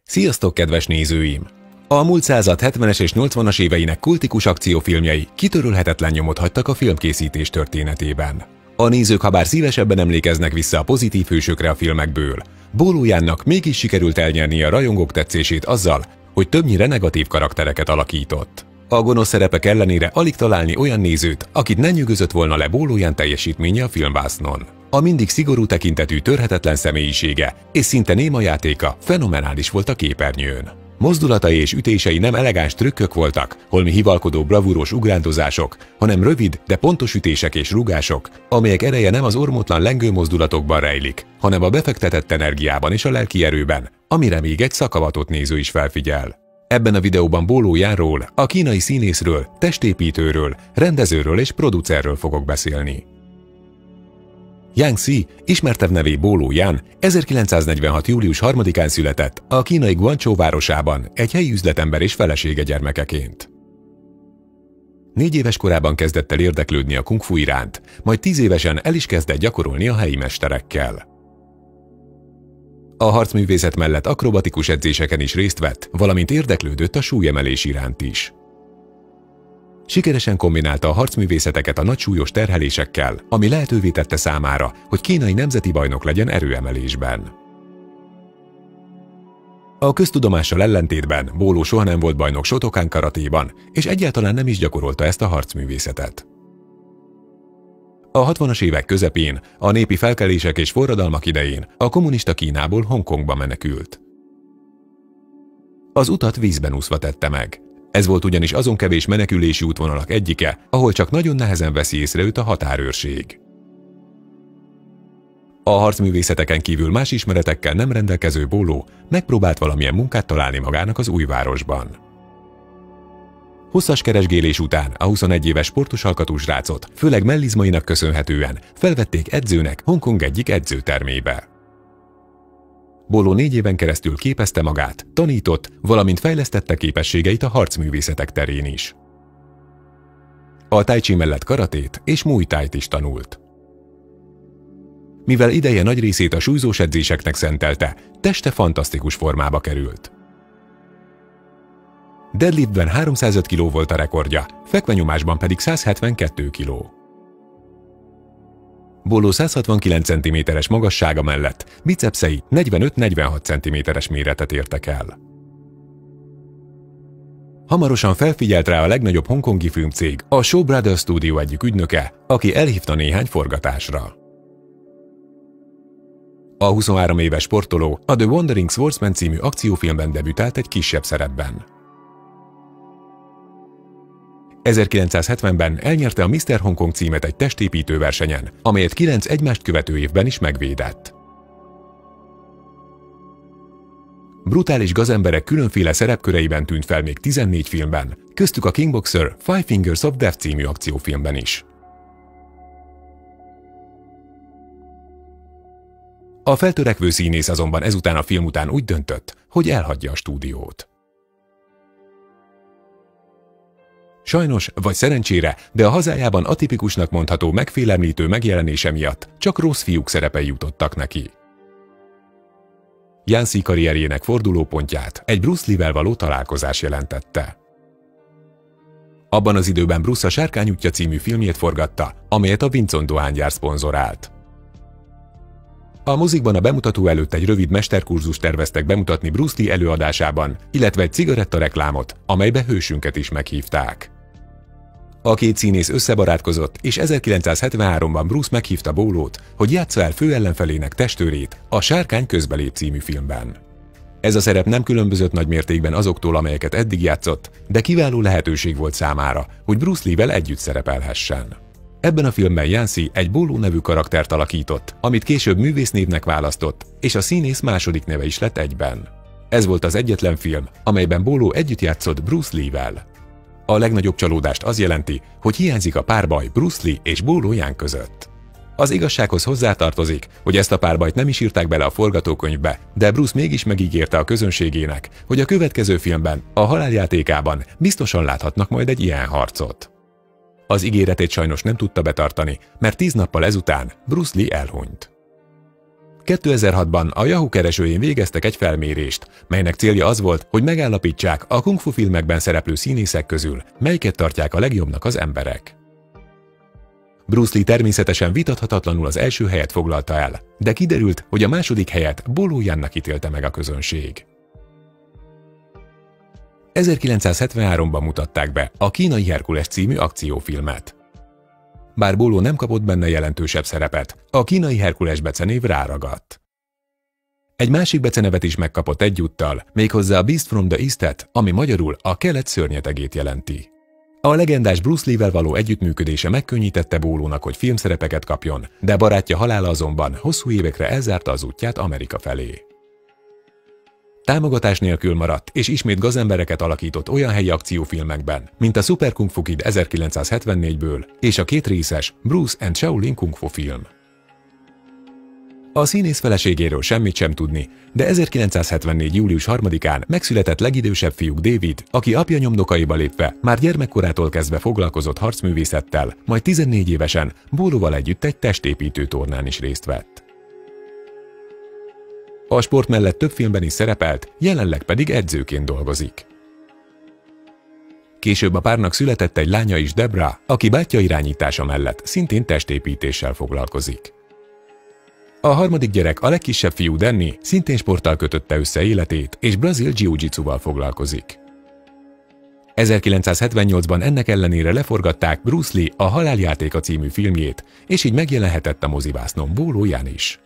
Sziasztok, kedves nézőim! A múlt század 70-es és 80-as éveinek kultikus akciófilmjei kitörölhetetlen nyomot hagytak a filmkészítés történetében. A nézők habár szívesebben emlékeznek vissza a pozitív hősökre a filmekből, Bóló Jánnak mégis sikerült elnyernie a rajongók tetszését azzal, hogy többnyire negatív karaktereket alakított. A gonosz szerepek ellenére alig találni olyan nézőt, akit ne nyűgözött volna le Bóló Ján teljesítménye a filmvásznon. A mindig szigorú tekintetű, törhetetlen személyisége és szinte néma játéka fenomenális volt a képernyőn. Mozdulatai és ütései nem elegáns trükkök voltak, holmi hivalkodó bravúros ugrándozások, hanem rövid, de pontos ütések és rúgások, amelyek ereje nem az ormótlan lengő mozdulatokban rejlik, hanem a befektetett energiában és a lelki erőben, amire még egy szakavatott néző is felfigyel. Ebben a videóban Bóló Jánról, a kínai színészről, testépítőről, rendezőről és producerről fogok beszélni. Yang Xi, ismertebb nevé Bóló Ján, 1946. július 3-án született a kínai Guangzhou városában egy helyi üzletember és felesége gyermekeként. 4 éves korában kezdett el érdeklődni a kung fu iránt, majd 10 évesen el is kezdett gyakorolni a helyi mesterekkel. A harcművészet mellett akrobatikus edzéseken is részt vett, valamint érdeklődött a súlyemelés iránt is. Sikeresen kombinálta a harcművészeteket a nagy súlyos terhelésekkel, ami lehetővé tette számára, hogy kínai nemzeti bajnok legyen erőemelésben. A köztudomással ellentétben Bóló soha nem volt bajnok Shotokan karatéban, és egyáltalán nem is gyakorolta ezt a harcművészetet. A 60-as évek közepén, a népi felkelések és forradalmak idején a kommunista Kínából Hongkongba menekült. Az utat vízben úszva tette meg. Ez volt ugyanis azon kevés menekülési útvonalak egyike, ahol csak nagyon nehezen veszi észre őt a határőrség. A harcművészeteken kívül más ismeretekkel nem rendelkező Bóló megpróbált valamilyen munkát találni magának az új városban. Hosszas keresgélés után a 21 éves sportos alkatú srácot, főleg mellizmainak köszönhetően felvették edzőnek Hongkong egyik edzőtermébe. Bóló 4 éven keresztül képezte magát, tanított, valamint fejlesztette képességeit a harcművészetek terén is. A tai chi mellett karatét és muay thait is tanult. Mivel ideje nagy részét a súlyzós edzéseknek szentelte, teste fantasztikus formába került. Deadliftben 305 kg volt a rekordja, fekvenyomásban pedig 172 kg. Bóló 169 cm-es magassága mellett bicepszei 45-46 cm-es méretet értek el. Hamarosan felfigyelt rá a legnagyobb hongkongi filmcég, a Shaw Brothers Studio egyik ügynöke, aki elhívta néhány forgatásra. A 23 éves sportoló a The Wandering Swordsman című akciófilmben debütált egy kisebb szerepben. 1970-ben elnyerte a Mr. Hongkong címet egy testépítő versenyen, amelyet 9 egymást követő évben is megvédett. Brutális gazemberek különféle szerepköreiben tűnt fel még 14 filmben, köztük a Kickboxer Five Fingers of Death című akciófilmben is. A feltörekvő színész azonban ezután a film után úgy döntött, hogy elhagyja a stúdiót. Sajnos, vagy szerencsére, de a hazájában atipikusnak mondható megfélemlítő megjelenése miatt csak rossz fiúk szerepei jutottak neki. Yang Xi karrierjének fordulópontját egy Bruce Lee-vel való találkozás jelentette. Abban az időben Bruce a Sárkány útja című filmjét forgatta, amelyet a Vincent dohánygyár szponzorált. A mozikban a bemutató előtt egy rövid mesterkurzust terveztek bemutatni Bruce Lee előadásában, illetve egy cigarettareklámot, amelybe hősünket is meghívták. A két színész összebarátkozott, és 1973-ban Bruce meghívta Bólót, hogy játsza el fő ellenfelének testőrét a Sárkány közbelép című filmben. Ez a szerep nem különbözött nagy mértékben azoktól, amelyeket eddig játszott, de kiváló lehetőség volt számára, hogy Bruce Lee-vel együtt szerepelhessen. Ebben a filmben Yang Xi egy Bóló nevű karaktert alakított, amit később művésznévnek választott, és a színész második neve is lett egyben. Ez volt az egyetlen film, amelyben Bóló együtt játszott Bruce Lee-vel. A legnagyobb csalódást az jelenti, hogy hiányzik a párbaj Bruce Lee és Bóló Ján között. Az igazsághoz hozzátartozik, hogy ezt a párbajt nem is írták bele a forgatókönyvbe, de Bruce mégis megígérte a közönségének, hogy a következő filmben, a Haláljátékában biztosan láthatnak majd egy ilyen harcot. Az ígéretét sajnos nem tudta betartani, mert 10 nappal ezután Bruce Lee elhunyt. 2006-ban a Yahoo keresőjén végeztek egy felmérést, melynek célja az volt, hogy megállapítsák a kung fu filmekben szereplő színészek közül, melyiket tartják a legjobbnak az emberek. Bruce Lee természetesen vitathatatlanul az első helyet foglalta el, de kiderült, hogy a második helyet Bolo Yannak ítélte meg a közönség. 1973-ban mutatták be a Kínai Herkules című akciófilmet. Bár Bolo nem kapott benne jelentősebb szerepet, a Kínai Herkules becenév ráragadt. Egy másik becenevet is megkapott egyúttal, méghozzá a Beast from the East-et, ami magyarul a kelet szörnyetegét jelenti. A legendás Bruce Lee-vel való együttműködése megkönnyítette Bolónak, hogy filmszerepeket kapjon, de barátja halála azonban hosszú évekre elzárta az útját Amerika felé. Támogatás nélkül maradt, és ismét gazembereket alakított olyan helyi akciófilmekben, mint a Super Kung Fu Kid 1974-ből és a kétrészes Bruce and Shaolin Kung Fu film. A színész feleségéről semmit sem tudni, de 1974. július 3-án megszületett legidősebb fiúk David, aki apja nyomdokaiba lépve már gyermekkorától kezdve foglalkozott harcművészettel, majd 14 évesen Boloval együtt egy testépítő tornán is részt vett. A sport mellett több filmben is szerepelt, jelenleg pedig edzőként dolgozik. Később a párnak született egy lánya is, Debra, aki bátyja irányítása mellett szintén testépítéssel foglalkozik. A harmadik gyerek, a legkisebb fiú Danny, szintén sporttal kötötte össze életét, és brazil jiu-jitsuval foglalkozik. 1978-ban ennek ellenére leforgatták Bruce Lee a Haláljátéka című filmjét, és így megjelenhetett a mozivásznon Bolo Yan is.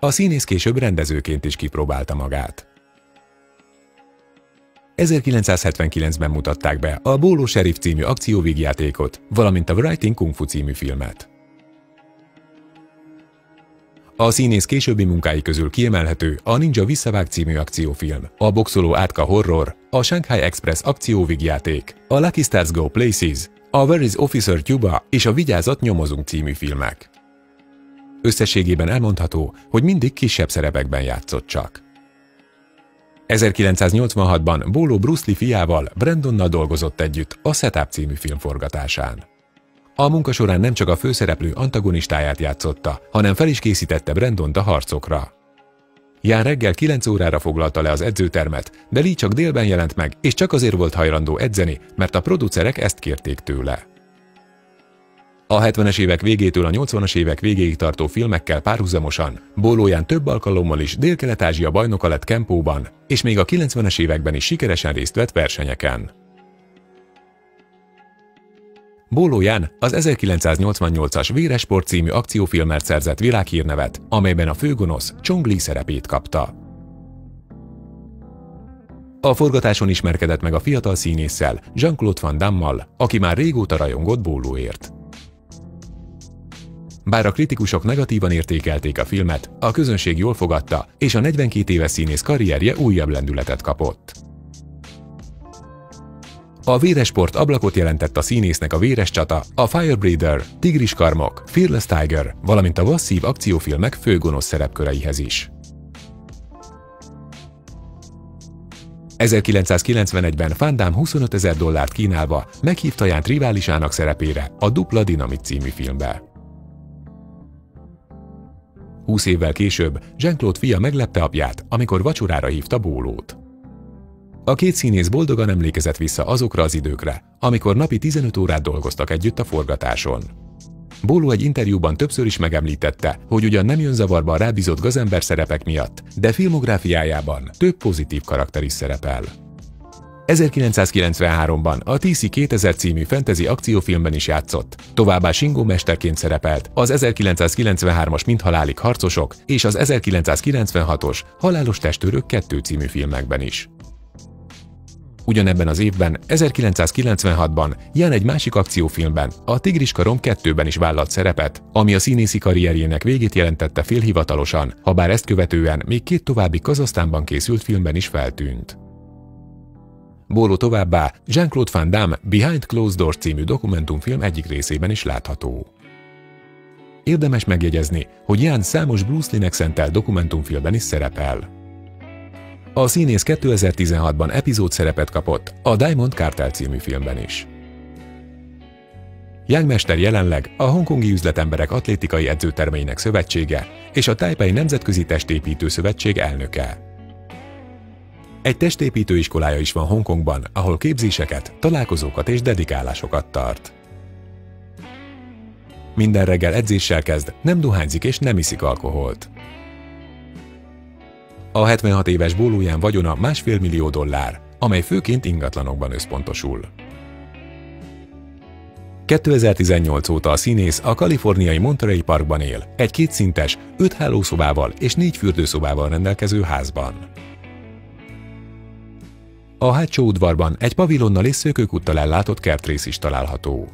A színész később rendezőként is kipróbálta magát. 1979-ben mutatták be a Bolo Sheriff című akcióvígjátékot, valamint a Writing Kung Fu című filmet. A színész későbbi munkái közül kiemelhető a Ninja Visszavág című akciófilm, a Boxoló Átka horror, a Shanghai Express akcióvígjáték, a Lucky Stars Go Places, a Where is Officer Cuba és a Vigyázat, nyomozunk című filmek. Összességében elmondható, hogy mindig kisebb szerepekben játszott csak. 1986-ban Bolo Bruce Lee fiával, Brandonnal dolgozott együtt a Setup című film forgatásán. A munka során nem csak a főszereplő antagonistáját játszotta, hanem fel is készítette Brandont a harcokra. Jan reggel 9 órára foglalta le az edzőtermet, de Lee csak délben jelent meg, és csak azért volt hajlandó edzeni, mert a producerek ezt kérték tőle. A 70-es évek végétől a 80-as évek végéig tartó filmekkel párhuzamosan Bolo Yan több alkalommal is Dél-Kelet-Ázsia bajnoka lett kempóban, és még a 90-es években is sikeresen részt vett versenyeken. Bolo Yan az 1988-as Véres sport című akciófilmmel szerzett világhírnevet, amelyben a főgonosz Chong Li szerepét kapta. A forgatáson ismerkedett meg a fiatal színésszel, Jean-Claude Van Damme-mal, aki már régóta rajongott Boloért. Bár a kritikusok negatívan értékelték a filmet, a közönség jól fogadta, és a 42 éves színész karrierje újabb lendületet kapott. A Véres sport ablakot jelentett a színésznek a Véres csata, a Firebreather, Tigris karmok, Fearless Tiger, valamint a masszív akciófilmek főgonosz szerepköreihez is. 1991-ben Van Damme $25 000 kínálva meghívta Jant riválisának szerepére a Dupla Dinamit című filmbe. 20 évvel később Jean-Claude fia meglepte apját, amikor vacsorára hívta Bolót. A két színész boldogan emlékezett vissza azokra az időkre, amikor napi 15 órát dolgoztak együtt a forgatáson. Bolo egy interjúban többször is megemlítette, hogy ugyan nem jön zavarba a rábízott gazember szerepek miatt, de filmográfiájában több pozitív karakter is szerepel. 1993-ban a TC 2000 című fantasy akciófilmben is játszott, továbbá Shingo mesterként szerepelt az 1993-as Mind halálig harcosok és az 1996-os Halálos testőrök 2 című filmekben is. Ugyanebben az évben, 1996-ban Jan egy másik akciófilmben, a Tigris karom 2-ben is vállalt szerepet, ami a színészi karrierjének végét jelentette félhivatalosan, habár ezt követően még 2 további Kazahsztánban készült filmben is feltűnt. Bolo továbbá Jean-Claude Van Damme Behind Closed Doors című dokumentumfilm egyik részében is látható. Érdemes megjegyezni, hogy Jan számos Bruce Lee-nek szentelt dokumentumfilmben is szerepel. A színész 2016-ban epizód szerepet kapott a Diamond Cartel című filmben is. Yang mester jelenleg a Hongkongi Üzletemberek Atlétikai Edzőtermeinek Szövetsége és a Taipei Nemzetközi Testépítő Szövetség elnöke. Egy testépítő iskolája is van Hongkongban, ahol képzéseket, találkozókat és dedikálásokat tart. Minden reggel edzéssel kezd, nem dohányzik és nem iszik alkoholt. A 76 éves Bóló vagyona $1,5 millió, amely főként ingatlanokban összpontosul. 2018 óta a színész a kaliforniai Monterey Parkban él, egy kétszintes, 5 hálószobával és 4 fürdőszobával rendelkező házban. A hátsó udvarban egy pavilonnal és szökőkúttal ellátott kertrész is található.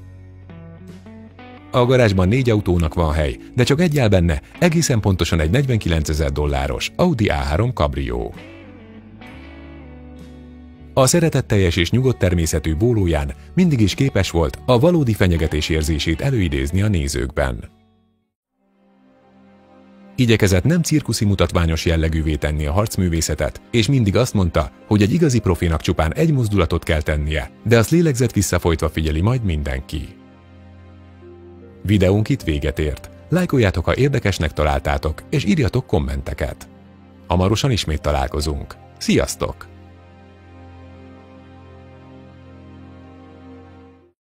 A garázsban 4 autónak van hely, de csak egy áll benne, egészen pontosan egy $49,000 Audi A3 Cabrio. A szeretetteljes és nyugodt természetű Bóló mindig is képes volt a valódi fenyegetés érzését előidézni a nézőkben. Igyekezett nem cirkuszi mutatványos jellegűvé tenni a harcművészetet, és mindig azt mondta, hogy egy igazi profinak csupán egy mozdulatot kell tennie, de azt lélegzet visszafolytva figyeli majd mindenki. Videónk itt véget ért. Lájkoljátok, ha érdekesnek találtátok, és írjatok kommenteket. Hamarosan ismét találkozunk. Sziasztok!